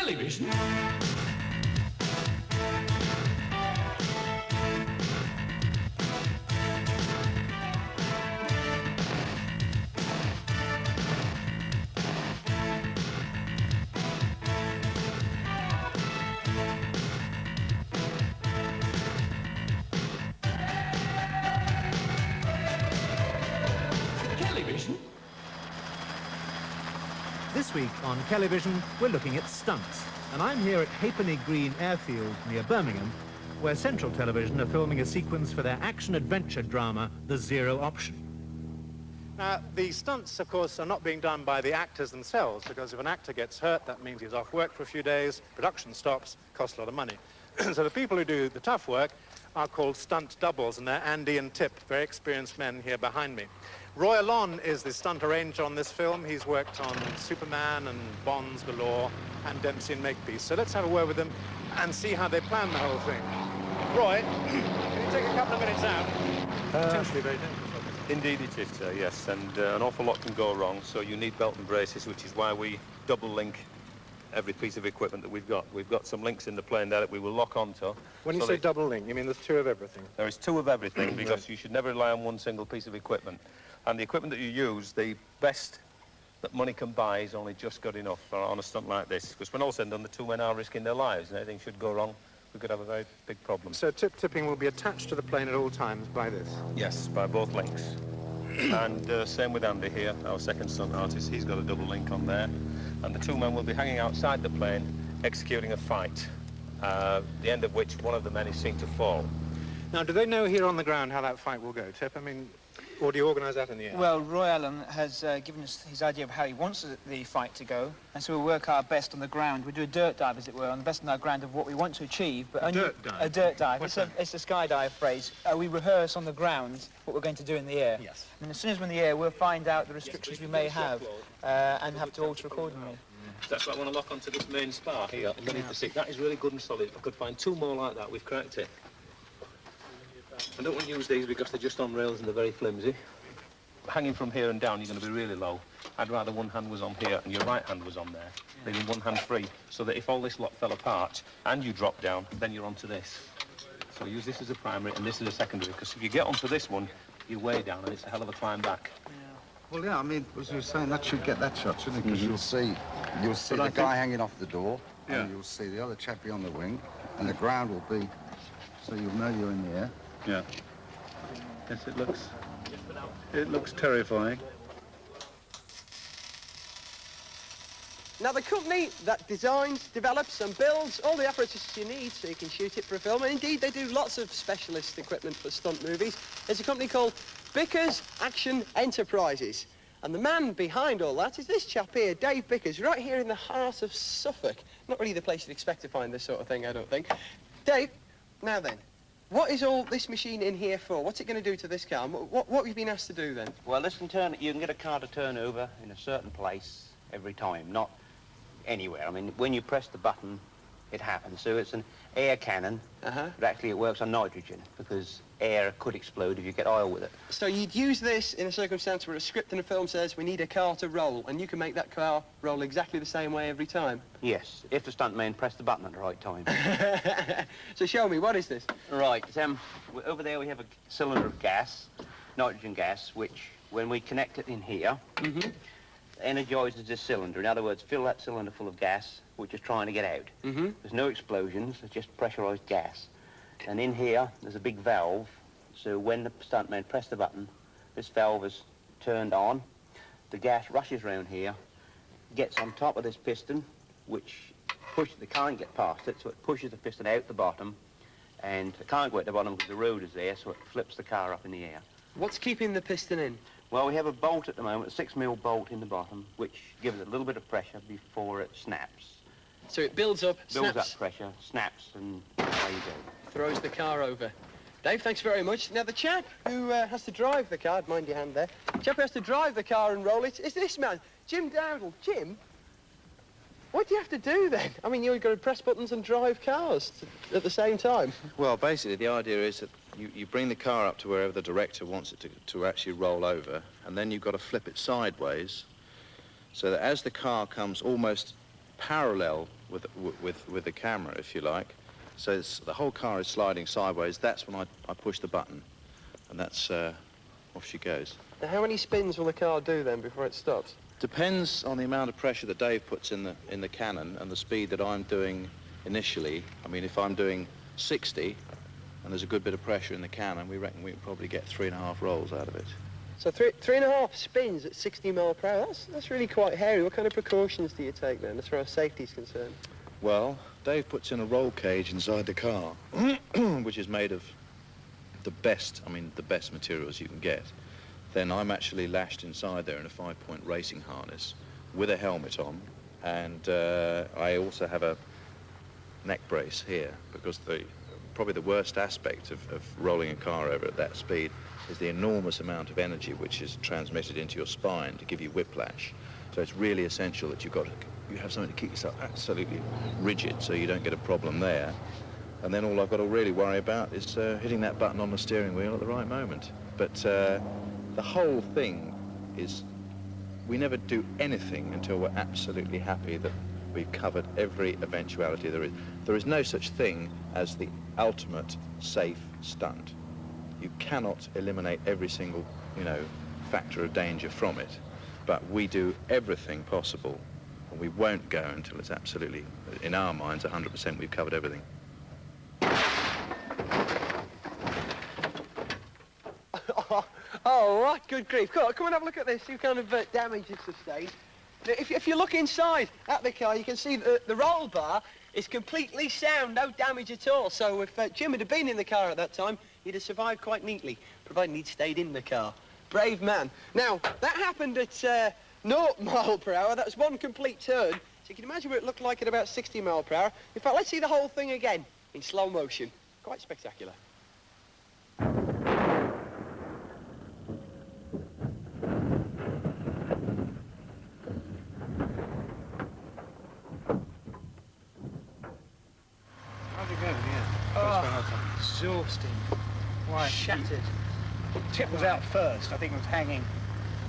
Kellyvision. This week on Kellyvision, we're looking at stunts, and I'm here at Halfpenny Green Airfield near Birmingham, where Central Television are filming a sequence for their action-adventure drama, The Zero Option. Now, the stunts, of course, are not being done by the actors themselves, because if an actor gets hurt, that means he's off work for a few days, production stops, costs a lot of money. So the people who do the tough work are called stunt doubles, and they're Andy and Tip, very experienced men here behind me. Roy Alon is the stunt arranger on this film. He's worked on Superman and Bonds galore and Dempsey and Makepeace. So let's have a word with them and see how they plan the whole thing. Roy, can you take a couple of minutes out? Potentially very dangerous, obviously. Indeed it is, sir, yes, and an awful lot can go wrong, so you need belt and braces, which is why we double link every piece of equipment that we've got. We've got some links in the plane there that we will lock onto. When you say double link, you mean there's two of everything? There is two of everything, because you should never rely on one single piece of equipment. And the equipment that you use, the best that money can buy is only just good enough on a stunt like this. Because when all said and done, the two men are risking their lives, and anything should go wrong, we could have a very big problem. So tipping will be attached to the plane at all times by this? Yes, by both links. And same with Andy here, our second stunt artist. He's got a double link on there. And the two men will be hanging outside the plane, executing a fight, the end of which one of the men is seen to fall. Now, do they know here on the ground how that fight will go, Tip? I mean, or do you organise that in the air? Well, Roy Alon has given us his idea of how he wants the fight to go, and so we'll work our best on the ground. We'll do a dirt dive, as it were, on the best on our ground of what we want to achieve. But only dirt dive? A dirt dive. What's It's a skydive phrase. We rehearse on the ground what we're going to do in the air. Yes. And as soon as we're in the air, we'll find out the restrictions we may have and have to alter accordingly. That's why I want to lock onto this main spar here underneath the seat. That is really good and solid. If I could find two more like that, we've cracked it. I don't want to use these because they're just on rails and they're very flimsy. Hanging from here and down, you're going to be really low. I'd rather one hand was on here and your right hand was on there, leaving one hand free, so that if all this lot fell apart and you drop down, then you're onto this. So use this as a primary and this as a secondary, because if you get onto this one, you're way down and it's a hell of a climb back. Well, yeah, I mean, as you were saying, that should get that shot, shouldn't it? Because you'll see the guy hanging off the door, and you'll see the other chappie on the wing, and the ground will be, so you'll know you're in the air. Yeah. Yes, it looks terrifying. Now, the company that designs, develops and builds all the apparatus you need so you can shoot it for a film, and indeed they do lots of specialist equipment for stunt movies, is a company called Bickers Action Enterprises. And the man behind all that is this chap here, Dave Bickers, right here in the heart of Suffolk. Not really the place you'd expect to find this sort of thing, I don't think. Dave, now then, what is all this machine in here for? What's it going to do to this car? What have you been asked to do then? Well, this can turn, you can get a car to turn over in a certain place every time, not anywhere. I mean, when you press the button, it happens. So it's an air cannon, but actually it works on nitrogen, because air could explode if you get oil with it. So you'd use this in a circumstance where a script in a film says we need a car to roll, and you can make that car roll exactly the same way every time? Yes, if the stuntman pressed the button at the right time. So show me, what is this? Right, over there we have a cylinder of gas, nitrogen gas, which when we connect it in here, energizes this cylinder. In other words, fill that cylinder full of gas, which is trying to get out. There's no explosions, it's just pressurized gas. And in here, there's a big valve, so when the stuntman pressed the button, this valve is turned on, the gas rushes around here, gets on top of this piston, which the can't get past it, so it pushes the piston out the bottom, and it can't go out the bottom because the road is there, so it flips the car up in the air. What's keeping the piston in? Well, we have a bolt at the moment, a 6mm bolt in the bottom, which gives it a little bit of pressure before it snaps. So it builds up, Builds snaps, up pressure, snaps, and there you go. throws the car over. Dave, thanks very much. Now, the chap who has to drive the car, mind your hand there, the chap who has to drive the car and roll it is this man, Jim Dowdall. Jim, what do you have to do then? I mean, you've got to press buttons and drive cars at the same time. Well, basically, the idea is that you bring the car up to wherever the director wants it to actually roll over, and then you've got to flip it sideways so that as the car comes almost parallel with the camera, if you like. So the whole car is sliding sideways. That's when I push the button, and that's off she goes. Now, how many spins will the car do then before it stops? Depends on the amount of pressure that Dave puts in the cannon and the speed that I'm doing initially. I mean, if I'm doing 60 and there's a good bit of pressure in the cannon, we reckon we can probably get 3.5 rolls out of it. So 3.5 spins at 60 mile per hour, that's really quite hairy. What kind of precautions do you take then, as far as safety is concerned? Well, Dave puts in a roll cage inside the car, which is made of the best materials you can get. Then I'm actually lashed inside there in a 5-point racing harness with a helmet on, and I also have a neck brace here, because probably the worst aspect of rolling a car over at that speed is the enormous amount of energy which is transmitted into your spine to give you whiplash. So it's really essential that you have something to keep yourself absolutely rigid so you don't get a problem there. And then all I've got to really worry about is hitting that button on the steering wheel at the right moment. But the whole thing is, we never do anything until we're absolutely happy that we've covered every eventuality there is. There is no such thing as the ultimate safe stunt. You cannot eliminate every single, factor of danger from it. But we do everything possible, and we won't go until it's absolutely, in our minds, 100% we've covered everything. Oh, right, good grief. Come on, have a look at this. See what kind of damage it's sustained. Now, if you look inside at the car, you can see that the roll bar is completely sound, no damage at all. So if Jim had been in the car at that time, he'd have survived quite neatly, providing he'd stayed in the car. Brave man. Now, that happened at 0 mile per hour. That was one complete turn. So you can imagine what it looked like at about 60 mile per hour. In fact, let's see the whole thing again in slow motion. Quite spectacular. Exhausting. Why? Shattered. Tip was out first. I think it was hanging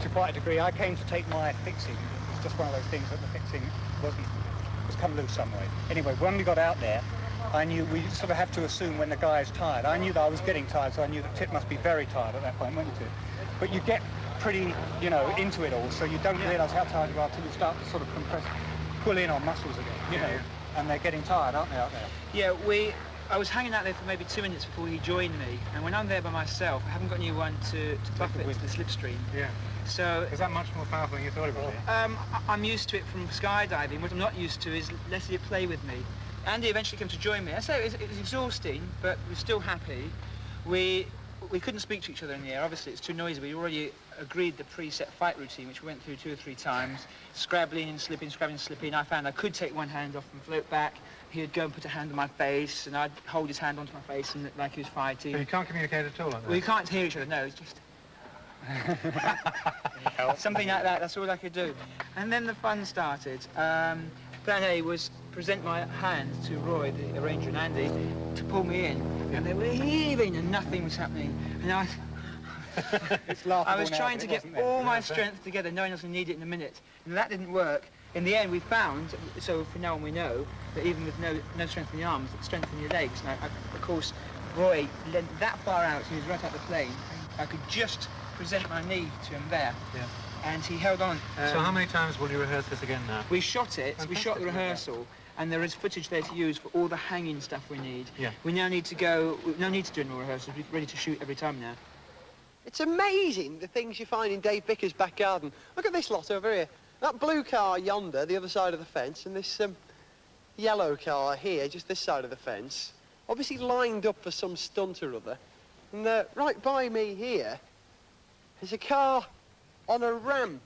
to quite a degree. I came to take my fixing. It was just one of those things that the fixing was come loose some way. Anyway, when we got out there, I knew we sort of have to assume when the guy is tired. I knew that I was getting tired, so I knew that Tip must be very tired at that point, wasn't it? But you get pretty, into it all, so you don't realise how tired you are until you start to sort of pull in on muscles again, and they're getting tired, aren't they, out there? Yeah, I was hanging out there for maybe 2 minutes before he joined me, and when I'm there by myself, I haven't got anyone to buffet with the slipstream. Yeah. So is that much more powerful than you thought it would be? I'm used to it from skydiving. What I'm not used to is letting it play with me. Andy eventually came to join me. I say it was exhausting, but we're still happy. We couldn't speak to each other in the air. Obviously, it's too noisy. We already agreed the preset fight routine, which we went through 2 or 3 times, scrabbling and slipping, scrabbling and slipping. I found I could take one hand off and float back. He'd go and put a hand on my face, and I'd hold his hand onto my face and look like he was fighting. So you can't communicate at all like that? Well, you can't hear each other, no, it's just... something like that, that's all I could do. And then the fun started. Plan A was present my hand to Roy, the arranger, and Andy, to pull me in. And they were heaving and nothing was happening. And I was trying to get all my strength together, knowing I was going to need it in a minute. And that didn't work. In the end, we found, so from now on we know, that even with no strength in the arms, strength in your legs. And of course, Roy leant that far out, so he was right out the plane. I could just present my knee to him there. Yeah. And he held on. So how many times will you rehearse this again now? We shot it, we shot the rehearsal, and there is footage there to use for all the hanging stuff we need. Yeah. We now need to no need to do more rehearsals, we're ready to shoot every time now. It's amazing the things you find in Dave Bickers' back garden. Look at this lot over here. That blue car yonder, the other side of the fence, and this yellow car here, just this side of the fence, obviously lined up for some stunt or other. And right by me here is a car on a ramp.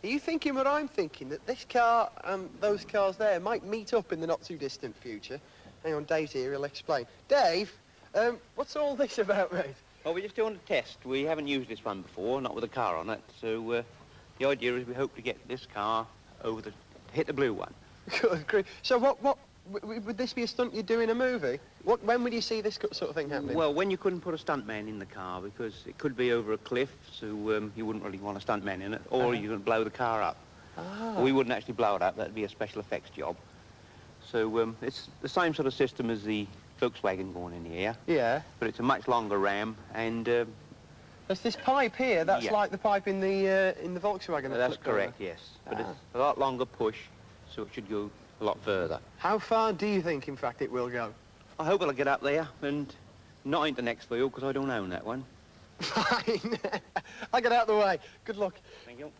Are you thinking what I'm thinking? That this car and those cars there might meet up in the not-too-distant future? Hang on, Dave's here, he'll explain. Dave, what's all this about, mate? Well, we're just doing a test. We haven't used this one before, not with a car on it, so the idea is we hope to get this car hit the blue one. Good grief. So what would this be a stunt you'd do in a movie? When would you see this sort of thing happening? Well, when you couldn't put a stuntman in the car, because it could be over a cliff, so you wouldn't really want a stuntman in it, or you're going to blow the car up. Ah. We wouldn't actually blow it up, that'd be a special effects job. So it's the same sort of system as the Volkswagen going in here. Yeah. But it's a much longer ram, and There's this pipe here, that's yeah. like the pipe in the Volkswagen. That's correct, yes. But it's a lot longer push, so it should go a lot further. How far do you think, in fact, it will go? I hope it'll get up there and not into next field, because I don't own that one. Fine. I'll get out of the way. Good luck. Thank you.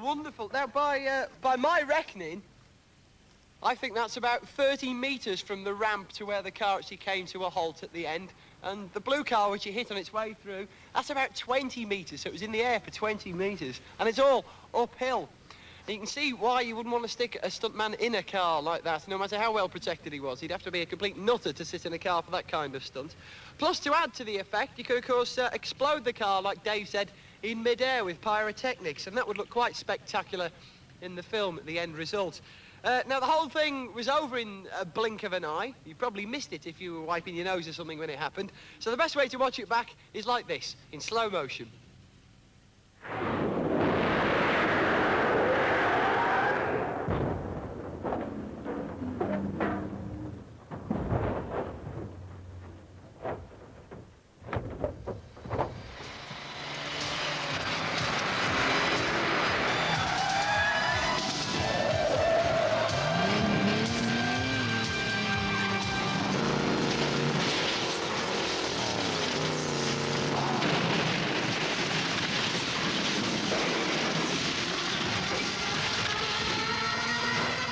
Wonderful. Now, by my reckoning, I think that's about 30 metres from the ramp to where the car actually came to a halt at the end. And the blue car, which you hit on its way through, that's about 20 metres. So it was in the air for 20 metres. And it's all uphill. And you can see why you wouldn't want to stick a stuntman in a car like that, no matter how well protected he was. He'd have to be a complete nutter to sit in a car for that kind of stunt. Plus, to add to the effect, you could, of course, explode the car, like Dave said, in mid-air with pyrotechnics, and that would look quite spectacular in the film at the end result. Now, the whole thing was over in a blink of an eye. You probably missed it if you were wiping your nose or something when it happened. So the best way to watch it back is like this, in slow motion.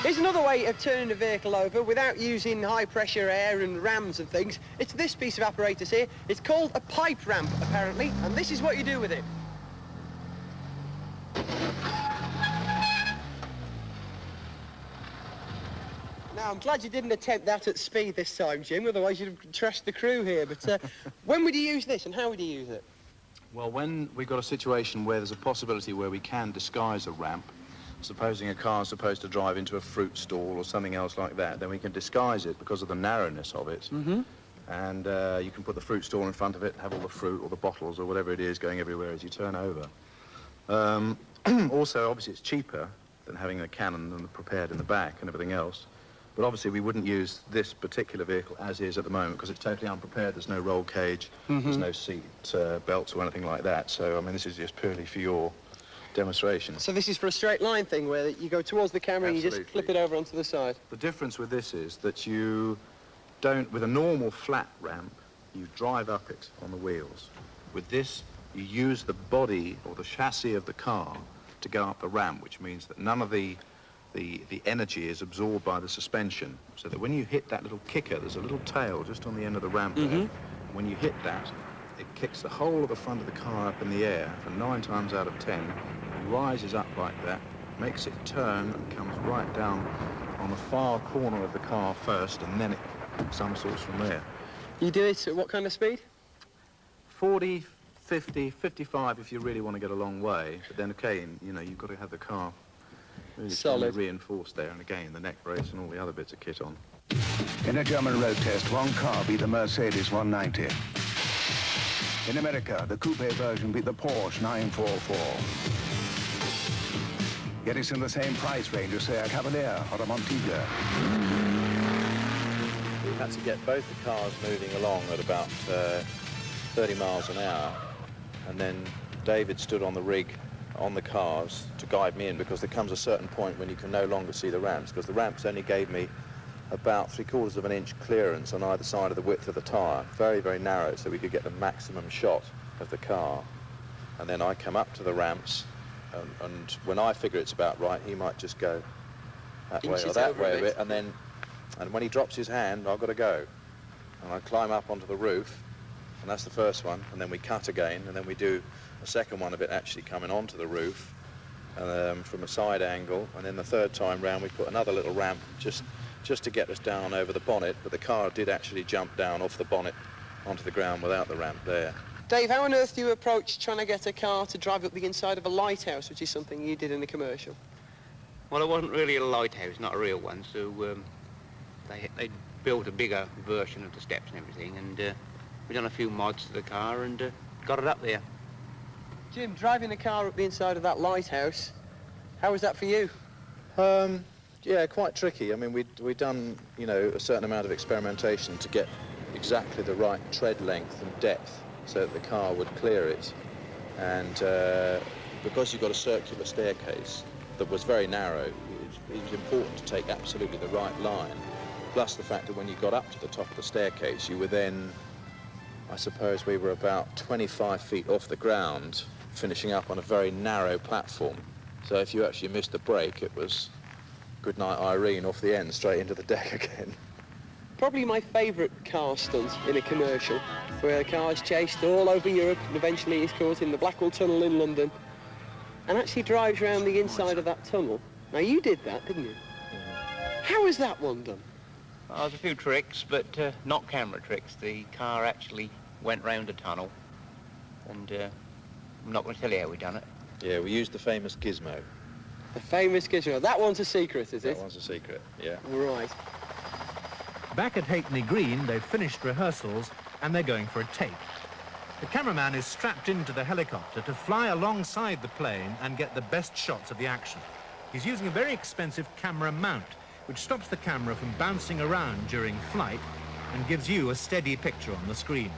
Here's another way of turning a vehicle over without using high-pressure air and rams and things. It's this piece of apparatus here. It's called a pipe ramp, apparently, and this is what you do with it. Now, I'm glad you didn't attempt that at speed this time, Jim, otherwise you'd have trashed the crew here. But when would you use this, and how would you use it? Well, when we've got a situation where there's a possibility where we can disguise a ramp, supposing a car's supposed to drive into a fruit stall or something else like that, then we can disguise it because of the narrowness of it. Mm-hmm. And you can put the fruit stall in front of it, have all the fruit or the bottles or whatever it is going everywhere as you turn over. Also, obviously, it's cheaper than having the cannon and the prepared in the back and everything else. But obviously, we wouldn't use this particular vehicle as is at the moment because it's totally unprepared. There's no roll cage, there's no seat belts or anything like that. So, I mean, this is just purely for your demonstration. So this is for a straight line thing where you go towards the camera and you just flip it over onto the side. The difference with this is that you don't, with a normal flat ramp, you drive up it on the wheels. With this, you use the body or the chassis of the car to go up the ramp, which means that none of the energy is absorbed by the suspension, so that when you hit that little kicker, there's a little tail just on the end of the ramp there. And when you hit that, it kicks the whole of the front of the car up in the air, and 9 times out of 10, it rises up like that, makes it turn and comes right down on the far corner of the car first, and then it somersaults from there. You do it at what kind of speed? 40, 50, 55 if you really want to get a long way, but then again, you know, you've got to have the car really solid, reinforced there, and again, the neck brace and all the other bits of kit on. In a German road test, one car beat the Mercedes 190. In America, the coupe version beat the Porsche 944. Yet it's in the same price range as, say, a Cavalier or a Montego. We had to get both the cars moving along at about 30 miles an hour, and then David stood on the rig on the cars to guide me in, because there comes a certain point when you can no longer see the ramps, because the ramps only gave me about 3/4 of an inch clearance on either side of the width of the tyre. Very, very narrow, so we could get the maximum shot of the car. And then I come up to the ramps, and when I figure it's about right, he might just go that way or that way a bit, and when he drops his hand, I've got to go. And I climb up onto the roof, and that's the first one, and then we cut again, and then we do a second one of it actually coming onto the roof from a side angle, and then the third time round we put another little ramp just to get us down over the bonnet, but the car did actually jump down off the bonnet onto the ground without the ramp there. Dave, how on earth do you approach trying to get a car to drive up the inside of a lighthouse, which is something you did in the commercial? Well, it wasn't really a lighthouse, not a real one, so they built a bigger version of the steps and everything, and We've done a few mods to the car and got it up there. Jim, driving a car up the inside of that lighthouse, how was that for you? Yeah, quite tricky. I mean, we'd done, you know, a certain amount of experimentation to get exactly the right tread length and depth so that the car would clear it. And because you've got a circular staircase that was very narrow, it was important to take absolutely the right line. Plus the fact that when you got up to the top of the staircase, you were then, I suppose we were about 25 feet off the ground, finishing up on a very narrow platform. So if you actually missed a break, it was good night Irene off the end, straight into the deck again. Probably my favourite car stunt in a commercial, where a car's chased all over Europe and eventually is caught in the Blackwall Tunnel in London and actually drives around the inside of that tunnel. Now, you did that, didn't you? How was that one done? Well, there's a few tricks, but not camera tricks. The car actually went round the tunnel, and I'm not going to tell you how we done it. Yeah, we used the famous gizmo. The famous gizmo. That one's a secret, is it? That one's a secret, yeah. Right. Back at Halfpenny Green, they've finished rehearsals and they're going for a take. The cameraman is strapped into the helicopter to fly alongside the plane and get the best shots of the action. He's using a very expensive camera mount, which stops the camera from bouncing around during flight and gives you a steady picture on the screen.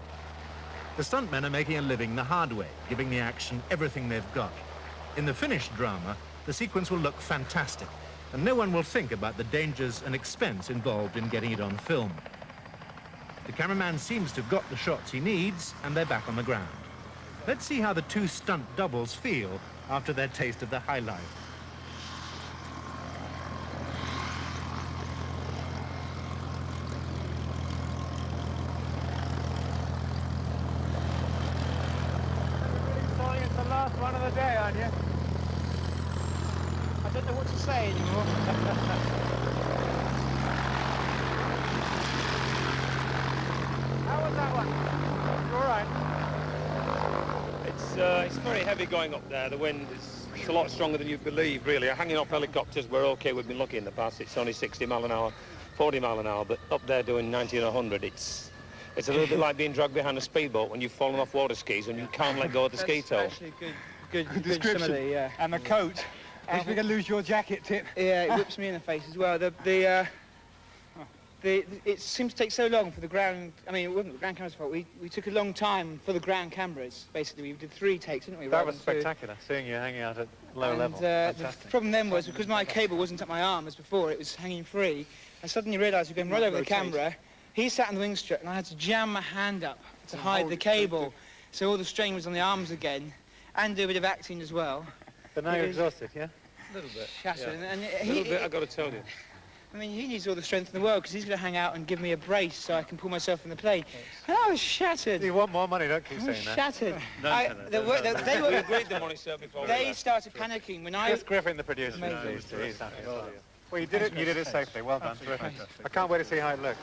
The stuntmen are making a living the hard way, giving the action everything they've got. In the finished drama, the sequence will look fantastic, and no one will think about the dangers and expense involved in getting it on film. The cameraman seems to have got the shots he needs, and they're back on the ground. Let's see how the two stunt doubles feel after their taste of the high life. It's the last one of the day, aren't you? I don't know what to say anymore. How was that one? You all right? It's very heavy going up there. The wind is a lot stronger than you believe, really. Hanging off helicopters, we're okay. We've been lucky in the past. It's only 60 mile an hour, 40 mile an hour, but up there doing 90 or 100, it's a little bit like being dragged behind a speedboat when you've fallen off water skis and you can't let go of the ski toe. Actually, good description. Simile, yeah. And the coat. If we're going to lose your jacket, Tip. Yeah, it whips me in the face as well. It seems to take so long for the ground. I mean, it wasn't the ground camera's fault. We took a long time for the ground cameras. Basically, we did 3 takes, didn't we? That was spectacular, seeing you hanging out at low level. The problem then was because my cable wasn't at my arm as before, it was hanging free. I suddenly realised we were going right over the camera. He sat in the wing strut, and I had to jam my hand up to hide the cable, so all the strain was on the arms again, and do a bit of acting as well. But now you're exhausted, yeah? A little bit. Shattered. Yeah. And A little bit, I've got to tell you. I mean, he needs all the strength in the world because he's going to hang out and give me a brace so I can pull myself in the plane. And I was shattered. You want more money, don't keep I was saying that. shattered. We agreed the money, sir, before They started panicking when I... Chris Griffin, the producer. He's happy. Well, you did it safely. Well done. Terrific. I can't wait to see how it looks.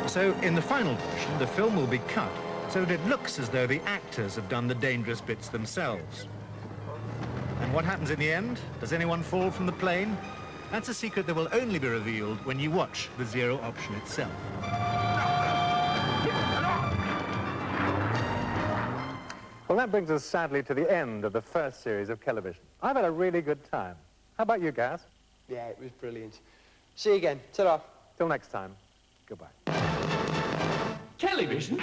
So, in the final version, the film will be cut so that it looks as though the actors have done the dangerous bits themselves. And what happens in the end? Does anyone fall from the plane? That's a secret that will only be revealed when you watch the Zero option itself. Well, that brings us sadly to the end of the first series of Kellyvision. I've had a really good time. How about you, Gaz? Yeah, it was brilliant. See you again. Ta-ra. Till next time, goodbye. Kellyvision?